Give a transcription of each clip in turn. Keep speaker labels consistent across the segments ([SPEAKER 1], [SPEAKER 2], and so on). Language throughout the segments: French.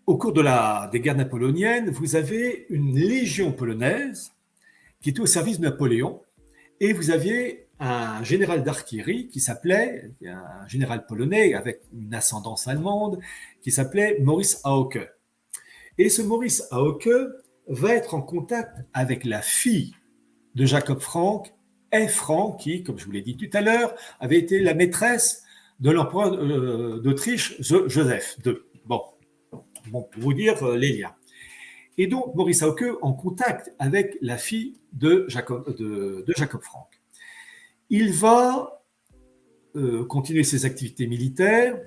[SPEAKER 1] au cours des guerres napoléoniennes, vous avez une légion polonaise qui était au service de Napoléon, et vous aviez un général d'artillerie qui s'appelait, un général polonais avec une ascendance allemande, qui s'appelait Maurice Hauke. Et ce Maurice Hauke va être en contact avec la fille de Jacob Frank, Frank, qui, comme je vous l'ai dit tout à l'heure, avait été la maîtresse de l'empereur d'Autriche, Joseph II. Bon, pour vous dire les liens. Et donc, Maurice Hauke en contact avec la fille de Jacob Frank. Il va continuer ses activités militaires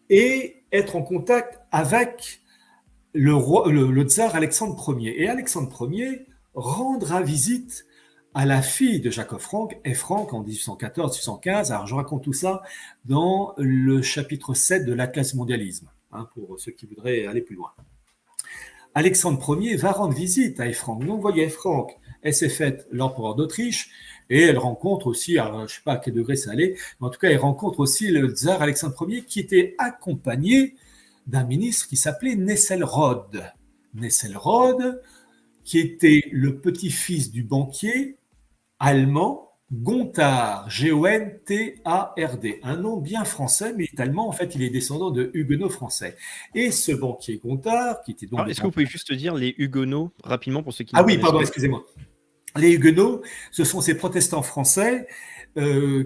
[SPEAKER 1] et être en contact avec le tsar Alexandre Ier. Et Alexandre Ier rendra visite à la fille de Jacob Frank, Frank, en 1814-1815. Alors, je raconte tout ça dans le chapitre 7 de l'Atlas mondialisme, pour ceux qui voudraient aller plus loin. Alexandre Ier va rendre visite à Frank. Donc, vous voyez, Frank, elle s'est faite l'empereur d'Autriche et elle rencontre aussi, alors, je ne sais pas à quel degré ça allait, mais en tout cas, elle rencontre aussi le tsar Alexandre Ier qui était accompagné d'un ministre qui s'appelait Nesselrode. Nesselrode, qui était le petit-fils du banquier allemand Gontard, Gontard, un nom bien français, mais allemand, en fait, il est descendant de huguenots français. Et ce banquier Gontard, qui était donc...
[SPEAKER 2] Alors, est-ce que vous pouvez juste dire les huguenots, rapidement, pour ceux qui
[SPEAKER 1] ne connaissent pas? Ah oui, pardon, excusez-moi. Les huguenots, ce sont ces protestants français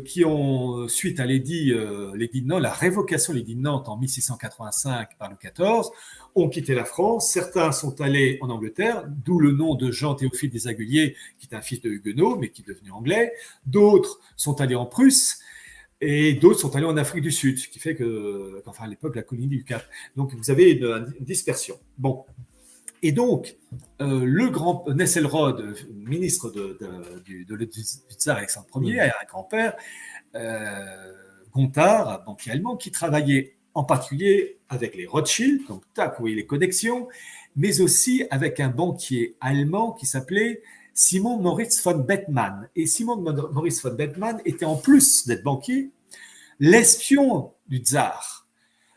[SPEAKER 1] qui ont, suite à l'édit de Nantes, la révocation de l'édit de Nantes en 1685 par Louis XIV, ont quitté la France. Certains sont allés en Angleterre, d'où le nom de Jean-Théophile des Aguiliers, qui est un fils de Huguenot, mais qui est devenu anglais. D'autres sont allés en Prusse, et d'autres sont allés en Afrique du Sud, ce qui fait que, enfin à l'époque, la colonie du Cap. Donc vous avez une dispersion. Bon. Et donc, le grand Nesselrode, ministre du tsar Alexandre Ier, un grand-père, Gontard, banquier allemand, qui travaillait en particulier avec les Rothschild, donc vous voyez les connexions, mais aussi avec un banquier allemand qui s'appelait Simon Moritz von Bethmann. Et Simon Moritz von Bethmann était, en plus d'être banquier, l'espion du tsar.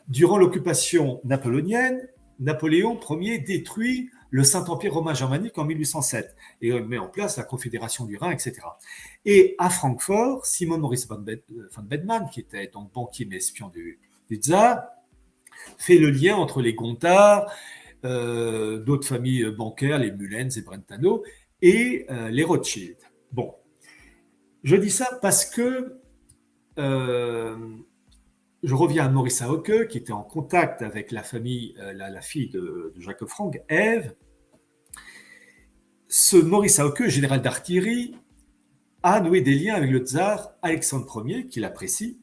[SPEAKER 1] Durant l'occupation napoléonienne, Napoléon Ier détruit le Saint-Empire romain germanique en 1807 et met en place la Confédération du Rhin, etc. Et à Francfort, Simon Maurice von Bethmann, qui était donc banquier mais espion du tsar, fait le lien entre les Gontard, d'autres familles bancaires, les Mullens et Brentano, et les Rothschild. Bon, je dis ça parce que je reviens à Maurice Hauke, qui était en contact avec la famille, la fille de Jacob Frank, Ève. Ce Maurice Hauke, général d'artillerie, a noué des liens avec le tsar Alexandre Ier, qu'il apprécie.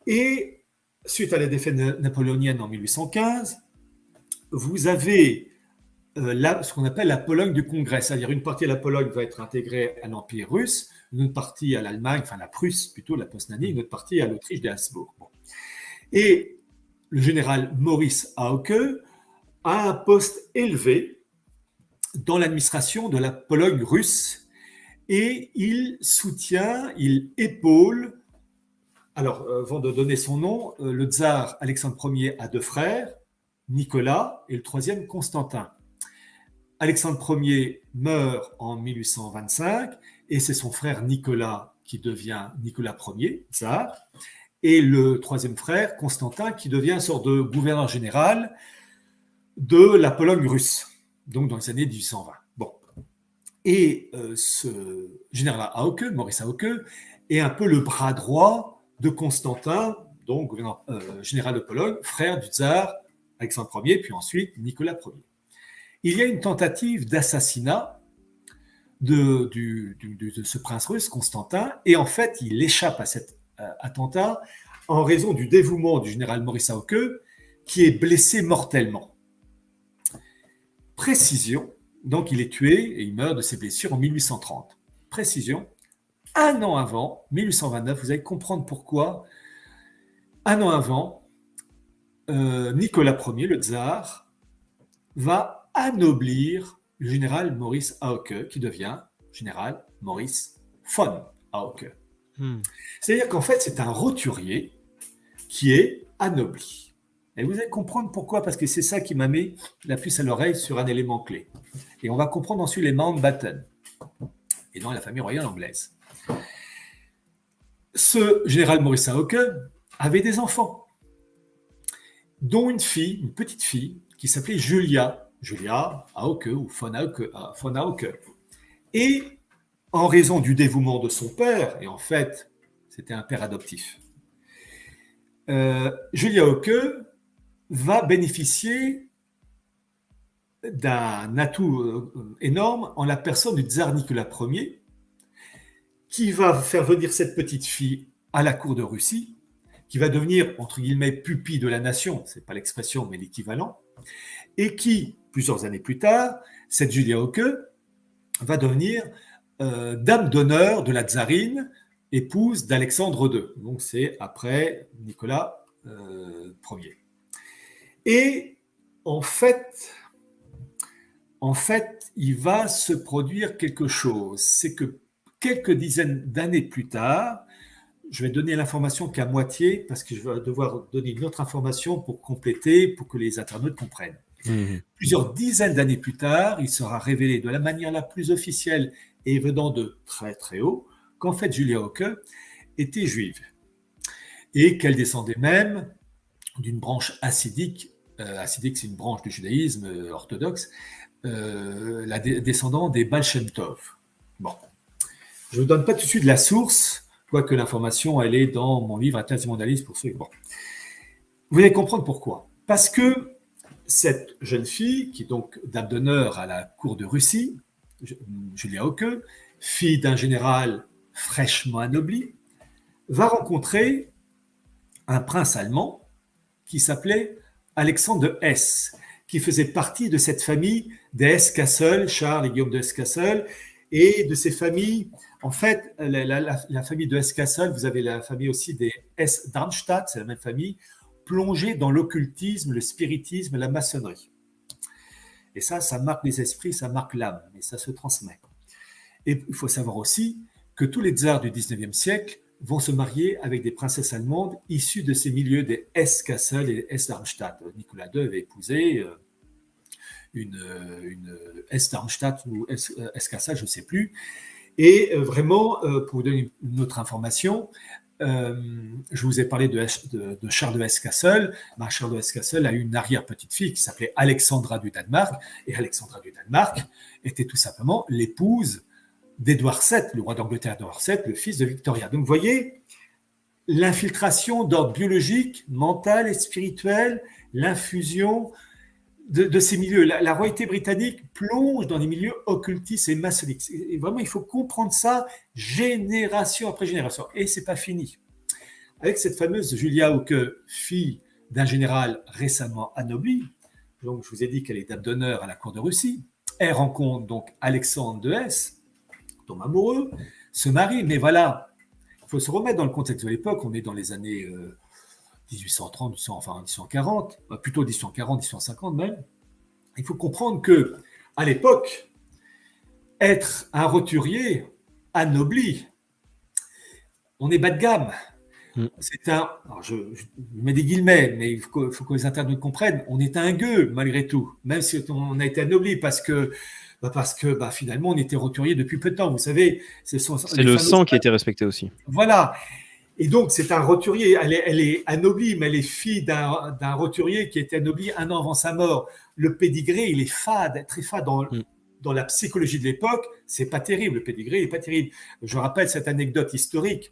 [SPEAKER 1] Et suite à la défaite napoléonienne en 1815, vous avez ce qu'on appelle la Pologne du Congrès, c'est-à-dire une partie de la Pologne va être intégrée à l'Empire russe, une autre partie à l'Allemagne, enfin la Prusse plutôt, la Postnanie, une autre partie à l'Autriche des Habsbourg. Bon. Et le général Maurice Hauke a un poste élevé dans l'administration de la Pologne russe et il soutient, il épaule, alors avant de donner son nom, le tsar Alexandre Ier a deux frères, Nicolas et le troisième Constantin. Alexandre Ier meurt en 1825 et c'est son frère Nicolas qui devient Nicolas Ier, tsar, et le troisième frère, Constantin, qui devient une sorte de gouverneur général de la Pologne russe, donc dans les années 1820. Bon. Et ce général Hauke, Maurice Hauke, est un peu le bras droit de Constantin, donc gouverneur général de Pologne, frère du tsar Alexandre Ier, puis ensuite Nicolas Ier. Il y a une tentative d'assassinat de ce prince russe, Constantin, et en fait, il échappe à cet attentat en raison du dévouement du général Maurice Hauke, qui est blessé mortellement. Précision, donc il est tué et il meurt de ses blessures en 1830. Précision, un an avant, 1829, vous allez comprendre pourquoi, un an avant, Nicolas Ier, le tsar, va anoblir le général Maurice Hauke, qui devient général Maurice von Hauke. C'est-à-dire qu'en fait, c'est un roturier qui est anobli. Et vous allez comprendre pourquoi, parce que c'est ça qui m'a mis la puce à l'oreille sur un élément clé. Et on va comprendre ensuite les Mountbatten, et dans la famille royale anglaise. Ce général Maurice Hawke avait des enfants, dont une fille, une petite fille, qui s'appelait Julia Hawke ou von Hawke. Et en raison du dévouement de son père, et en fait, c'était un père adoptif, Julia Hawke va bénéficier d'un atout énorme en la personne du tsar Nicolas Ier, qui va faire venir cette petite fille à la cour de Russie, qui va devenir, entre guillemets, pupille de la nation, ce n'est pas l'expression, mais l'équivalent, et qui, plusieurs années plus tard, cette Julia Hawke va devenir dame d'honneur de la tsarine, épouse d'Alexandre II. Donc c'est après Nicolas Ier. Et en fait, il va se produire quelque chose. C'est que quelques dizaines d'années plus tard, je vais donner l'information qu'à moitié, parce que je vais devoir donner une autre information pour compléter, pour que les internautes comprennent. Plusieurs dizaines d'années plus tard, il sera révélé de la manière la plus officielle et venant de très très haut, qu'en fait Julia Hawke était juive et qu'elle descendait même d'une branche hassidique. Hassidique, c'est une branche du judaïsme orthodoxe, descendant des Baal Shem Tov. Bon, je ne vous donne pas tout de suite la source, quoique l'information, elle est dans mon livre Atlas Mondialis pour ceux. Bon. Vous allez comprendre pourquoi. Parce que cette jeune fille, qui est donc dame d'honneur à la cour de Russie, Julia Hawke, fille d'un général fraîchement anobli, va rencontrer un prince allemand qui s'appelait Alexandre de Hesse, qui faisait partie de cette famille des Hesse-Kassel, Charles et Guillaume de Hesse-Kassel, et de ces familles, en fait, la famille de Hesse-Kassel, vous avez la famille aussi des Hesse-Darmstadt, c'est la même famille, plongée dans l'occultisme, le spiritisme, la maçonnerie. Et ça marque les esprits, ça marque l'âme, et ça se transmet. Et il faut savoir aussi que tous les tsars du 19e siècle vont se marier avec des princesses allemandes issues de ces milieux des Hesse-Kassel et Hesse-Darmstadt. Nicolas II avait épousé une Hesse-Darmstadt ou Hesse-Kassel, je ne sais plus. Et vraiment, pour vous donner une autre information, je vous ai parlé de Charles de Hesse-Kassel. Charles de Hesse-Kassel a eu une arrière-petite-fille qui s'appelait Alexandra du Danemark. Et Alexandra du Danemark était tout simplement l'épouse d'Édouard VII, le roi d'Angleterre Édouard VII, le fils de Victoria. Donc vous voyez, l'infiltration d'ordre biologique, mental et spirituel, l'infusion de ces milieux. La royauté britannique plonge dans des milieux occultistes et maçonniques. Et vraiment, il faut comprendre ça génération après génération. Et ce n'est pas fini. Avec cette fameuse Julia Hawke, fille d'un général récemment anobli, donc je vous ai dit qu'elle est dame d'honneur à la cour de Russie, elle rencontre donc Alexandre de Hesse, tombe amoureux, se marie, mais voilà, il faut se remettre dans le contexte de l'époque, on est dans les années 1830, 1840, plutôt 1840, 1850 même. Il faut comprendre que à l'époque, être un roturier anobli, on est bas de gamme. C'est alors je mets des guillemets, mais il faut que les internautes comprennent, on est un gueux malgré tout, même si on a été anobli parce que finalement on était roturier depuis peu de temps. Vous savez,
[SPEAKER 2] c'est le sang qui était respecté aussi.
[SPEAKER 1] Voilà. Et donc, c'est un roturier, elle est anoblie, mais elle est fille d'un roturier qui était anobli un an avant sa mort. Le pédigré, il est fade, très fade dans la psychologie de l'époque. C'est pas terrible, le pédigré, il est pas terrible. Je rappelle cette anecdote historique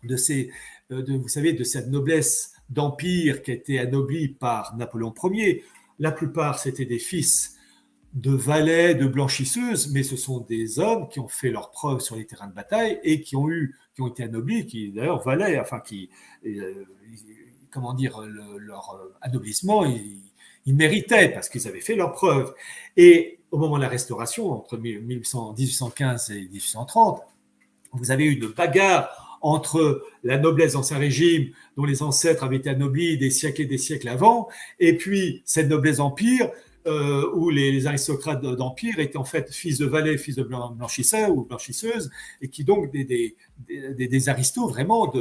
[SPEAKER 1] vous savez, de cette noblesse d'empire qui a été anoblie par Napoléon Ier. La plupart, c'était des fils de valets, de blanchisseuses, mais ce sont des hommes qui ont fait leurs preuves sur les terrains de bataille et qui ont été anoblis, qui d'ailleurs valaient, leur anoblissement, ils méritaient parce qu'ils avaient fait leurs preuves. Et au moment de la Restauration, entre 1815 et 1830, vous avez eu une bagarre entre la noblesse d'Ancien Régime, dont les ancêtres avaient été anoblis des siècles et des siècles avant, et puis cette noblesse d'Empire, où les aristocrates d'Empire étaient en fait fils de valets, fils de blanchisseurs ou blanchisseuses, et qui donc des aristos vraiment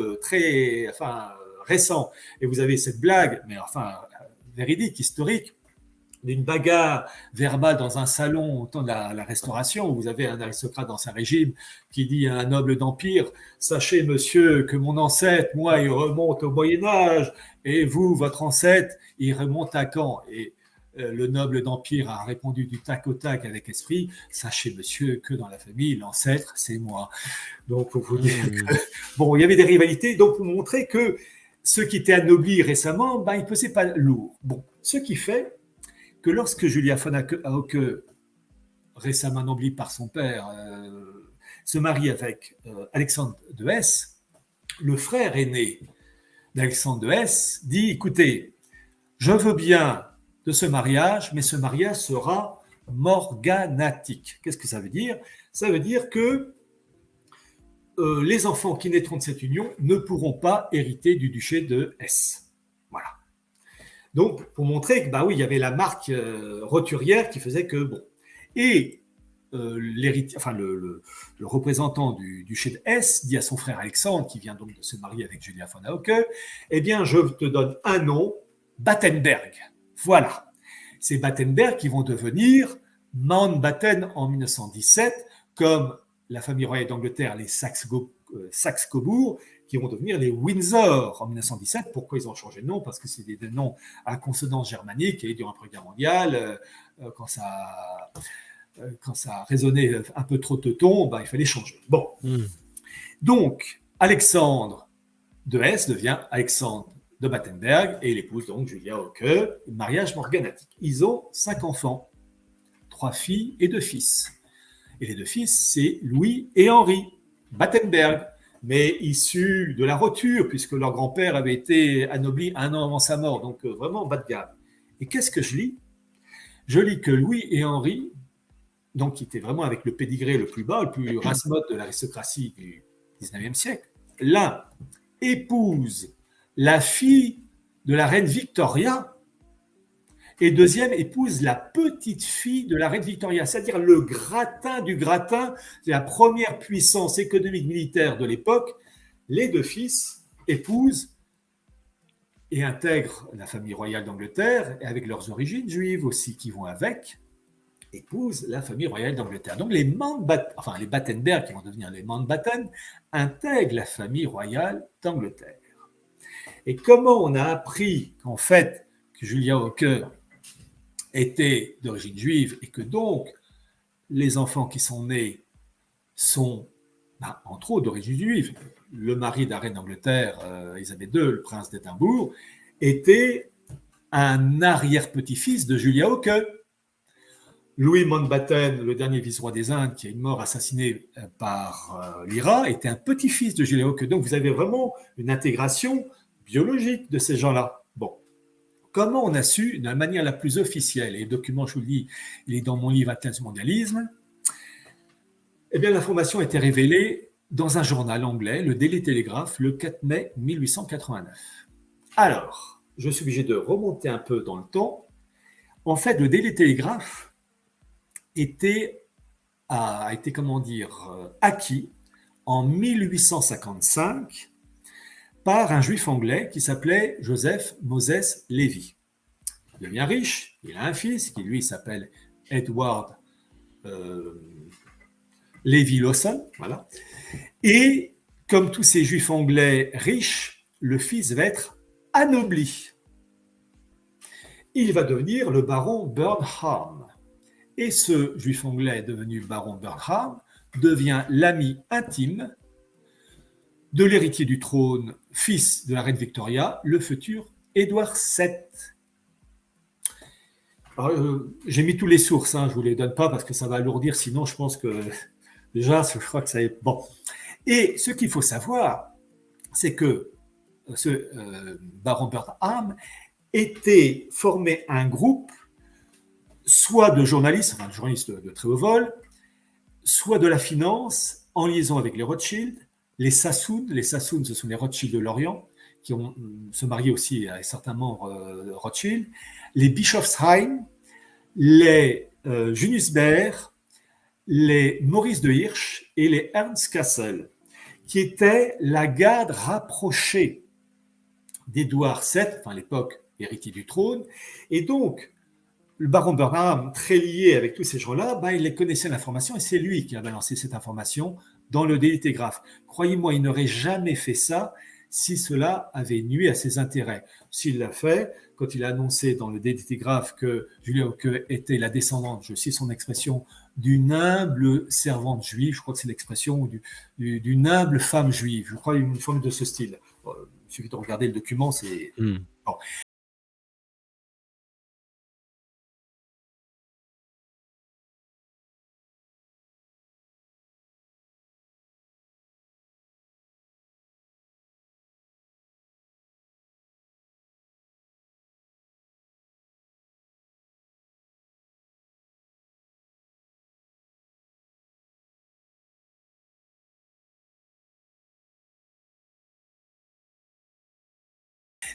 [SPEAKER 1] récents. Et vous avez cette blague, mais véridique, historique, d'une bagarre verbale dans un salon au temps de la Restauration, où vous avez un aristocrate d'Ancien Régime qui dit à un noble d'Empire: sachez, monsieur, que mon ancêtre, moi, il remonte au Moyen-Âge, et vous, votre ancêtre, il remonte à quand? Et le noble d'Empire a répondu du tac au tac avec esprit: sachez, monsieur, que dans la famille, l'ancêtre, c'est moi. Donc, pour vous dire que, bon, il y avait des rivalités, donc pour montrer que ceux qui étaient anoblis récemment, ben, ils ne pesaient pas lourd. Bon, ce qui fait que lorsque Julia von Hauke, récemment anoblie par son père, se marie avec Alexandre de Hesse, le frère aîné d'Alexandre de Hesse dit: écoutez, je veux bien de ce mariage, mais ce mariage sera morganatique. Qu'est-ce que ça veut dire? Ça veut dire que les enfants qui naîtront de cette union ne pourront pas hériter du duché de Hesse. Voilà. Donc, pour montrer que, bah oui, il y avait la marque roturière qui faisait que, bon. Et le représentant du duché de Hesse dit à son frère Alexandre, qui vient donc de se marier avec Julia von Hauke: eh bien, je te donne un nom, Battenberg. Voilà. C'est Battenberg qui vont devenir Mountbatten en 1917, comme la famille royale d'Angleterre, les Saxe-Cobourg, qui vont devenir les Windsor en 1917. Pourquoi ils ont changé de nom? Parce que c'est des noms à consonance germanique, et durant la Première Guerre mondiale, quand ça résonnait un peu trop teuton, ben, il fallait changer. Bon. Donc, Alexandre de Hesse devient Alexandre de Battenberg, et il épouse donc Julia Hauke, mariage morganatique. Ils ont 5 enfants, 3 filles et 2 fils. Et les 2 fils, c'est Louis et Henri Battenberg, mais issus de la roture, puisque leur grand-père avait été anobli 1 an avant sa mort, donc vraiment bas de gamme. Et qu'est-ce que je lis? Je lis que Louis et Henri, donc qui étaient vraiment avec le pédigré le plus bas, le plus race-mode de l'aristocratie du 19e siècle, l'un épouse la fille de la reine Victoria, et deuxième épouse la petite fille de la reine Victoria, c'est-à-dire le gratin du gratin, c'est la première puissance économique militaire de l'époque. Les 2 fils épousent et intègrent la famille royale d'Angleterre, et avec leurs origines juives aussi qui vont avec, épousent la famille royale d'Angleterre. Donc les Battenberg, qui vont devenir les Mountbatten, intègrent la famille royale d'Angleterre. Et comment on a appris qu'en fait, que Julia Hauke était d'origine juive, et que donc les enfants qui sont nés sont, entre autres, d'origine juive. Le mari de la reine d'Angleterre, Elisabeth II, le prince d'Édimbourg, était un arrière-petit-fils de Julia Hauke. Louis Mountbatten, le dernier vice-roi des Indes, qui est mort assassiné par l'IRA, était un petit-fils de Julia Hauke. Donc vous avez vraiment une intégration biologique de ces gens-là. Bon. Comment on a su, de la manière la plus officielle, et le document, je vous le dis, il est dans mon livre Atlas du mondialisme, eh bien l'information a été révélée dans un journal anglais, le Daily Telegraph, le 4 mai 1889. Alors, je suis obligé de remonter un peu dans le temps. En fait, le Daily Telegraph a été, acquis en 1855 par un juif anglais qui s'appelait Joseph Moses Lévy. Il devient riche, il a un fils qui lui s'appelle Edward Lévy Lawson, voilà. Et comme tous ces juifs anglais riches, le fils va être anobli. Il va devenir le baron Burnham. Et ce juif anglais devenu baron Burnham devient l'ami intime de l'héritier du trône, fils de la reine Victoria, le futur Édouard VII. Alors, j'ai mis toutes les sources, je ne vous les donne pas parce que ça va alourdir, sinon je pense que déjà, je crois que ça est bon. Et ce qu'il faut savoir, c'est que ce baron Burnham était formé un groupe, soit de journalistes, enfin de journalistes de très haut vol, soit de la finance, en liaison avec les Rothschild, les Sassoon, ce sont les Rothschild de l'Orient, qui ont se marié aussi à certains membres Rothschild, les Bischofsheim, les Junius Baer, les Maurice de Hirsch et les Ernst Cassel, qui étaient la garde rapprochée d'Édouard VII, enfin à l'époque héritier du trône. Et donc, le baron Burnham, très lié avec tous ces gens-là, il connaissait l'information et c'est lui qui a balancé cette information dans le Daily Telegraph. Croyez-moi, il n'aurait jamais fait ça si cela avait nui à ses intérêts. S'il l'a fait, quand il a annoncé dans le Daily Telegraph que Julia Hauke était la descendante, je cite son expression, d'une humble servante juive, je crois que c'est l'expression, d'une humble femme juive, je crois une forme de ce style. Bon, il suffit de regarder le document, c'est... Bon.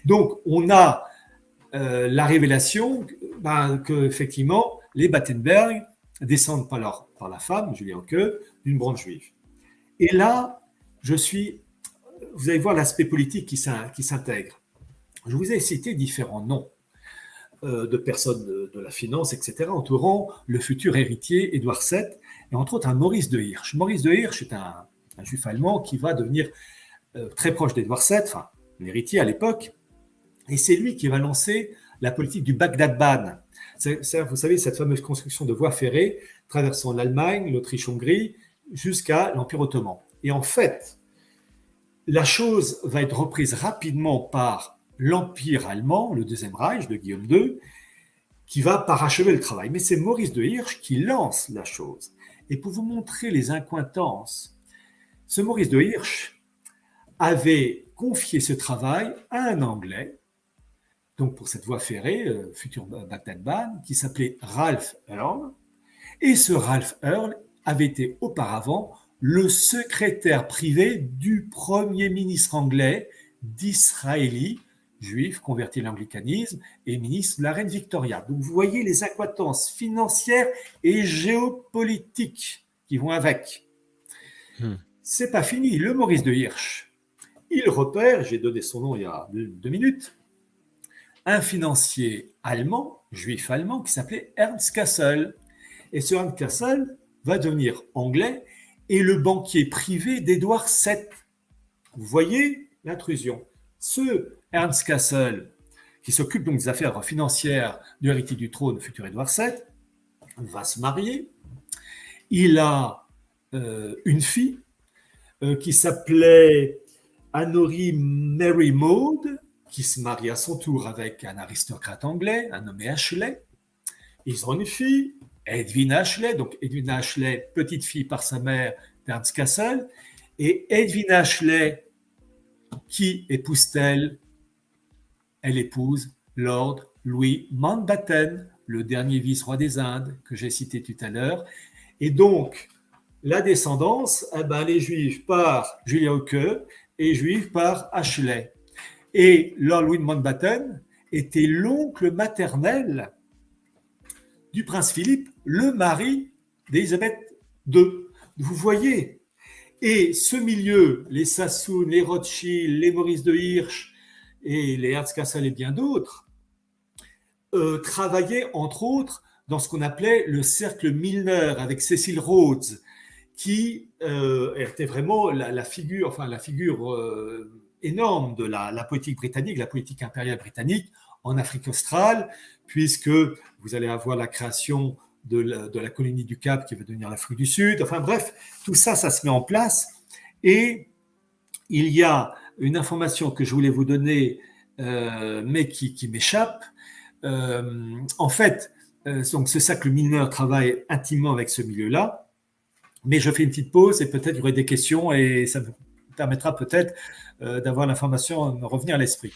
[SPEAKER 1] Donc, on a la révélation qu'effectivement, les Battenberg descendent par la femme, Julia Hauke, d'une branche juive. Et là, vous allez voir l'aspect politique qui s'intègre. Je vous ai cité différents noms de personnes de la finance, etc., entourant le futur héritier Édouard VII, et entre autres un Maurice de Hirsch. Maurice de Hirsch est un juif allemand qui va devenir très proche d'Édouard VII, enfin, l'héritier à l'époque, et c'est lui qui va lancer la politique du Bagdad Ban. Vous savez, cette fameuse construction de voies ferrées traversant l'Allemagne, l'Autriche-Hongrie, jusqu'à l'Empire ottoman. Et en fait, la chose va être reprise rapidement par l'Empire allemand, le Deuxième Reich de Guillaume II, qui va parachever le travail. Mais c'est Maurice de Hirsch qui lance la chose. Et pour vous montrer les incointances, ce Maurice de Hirsch avait confié ce travail à un Anglais, donc pour cette voie ferrée, futur Bagdad Ban, qui s'appelait Ralph Earl. Et ce Ralph Earl avait été auparavant le secrétaire privé du premier ministre anglais, Disraeli, juif, converti à l'anglicanisme, et ministre de la reine Victoria. Donc vous voyez les incointances financières et géopolitiques qui vont avec. C'est pas fini. Le Maurice de Hirsch, il repère, j'ai donné son nom il y a 2 minutes, un financier allemand, juif allemand, qui s'appelait Ernst Cassel. Et ce Ernst Cassel va devenir anglais et le banquier privé d'Édouard VII. Vous voyez l'intrusion. Ce Ernst Cassel, qui s'occupe donc des affaires financières du héritier du trône, futur Édouard VII, va se marier. Il a une fille qui s'appelait Honorine Mary Maud, qui se marie à son tour avec un aristocrate anglais, un nommé Ashley. Ils ont une fille, Edwina Ashley, donc Edwina Ashley, petite fille par sa mère d'Ernst Cassel, et Edwina Ashley, qui épouse-t-elle? Elle épouse Lord Louis Mountbatten, le dernier vice-roi des Indes que j'ai cité tout à l'heure. Et donc, la descendance, elle est juive par Julia Hauke et juive par Ashley. Et Lord Louis Mountbatten était l'oncle maternel du prince Philippe, le mari d'Élisabeth II. Vous voyez. Et ce milieu, les Sassoon, les Rothschild, les Maurice de Hirsch et les Ernst Cassel et bien d'autres, travaillaient entre autres dans ce qu'on appelait le cercle Milner avec Cecil Rhodes, qui était vraiment la figure énorme de la politique britannique, la politique impériale britannique en Afrique australe, puisque vous allez avoir la création de la colonie du Cap qui va devenir l'Afrique du Sud. Enfin bref, tout ça, ça se met en place. Et il y a une information que je voulais vous donner, mais qui m'échappe. En fait, donc ce cercle Milner travaille intimement avec ce milieu-là. Mais je fais une petite pause et peut-être il y aurait des questions et ça me permettra peut-être d'avoir l'information à me revenir à l'esprit.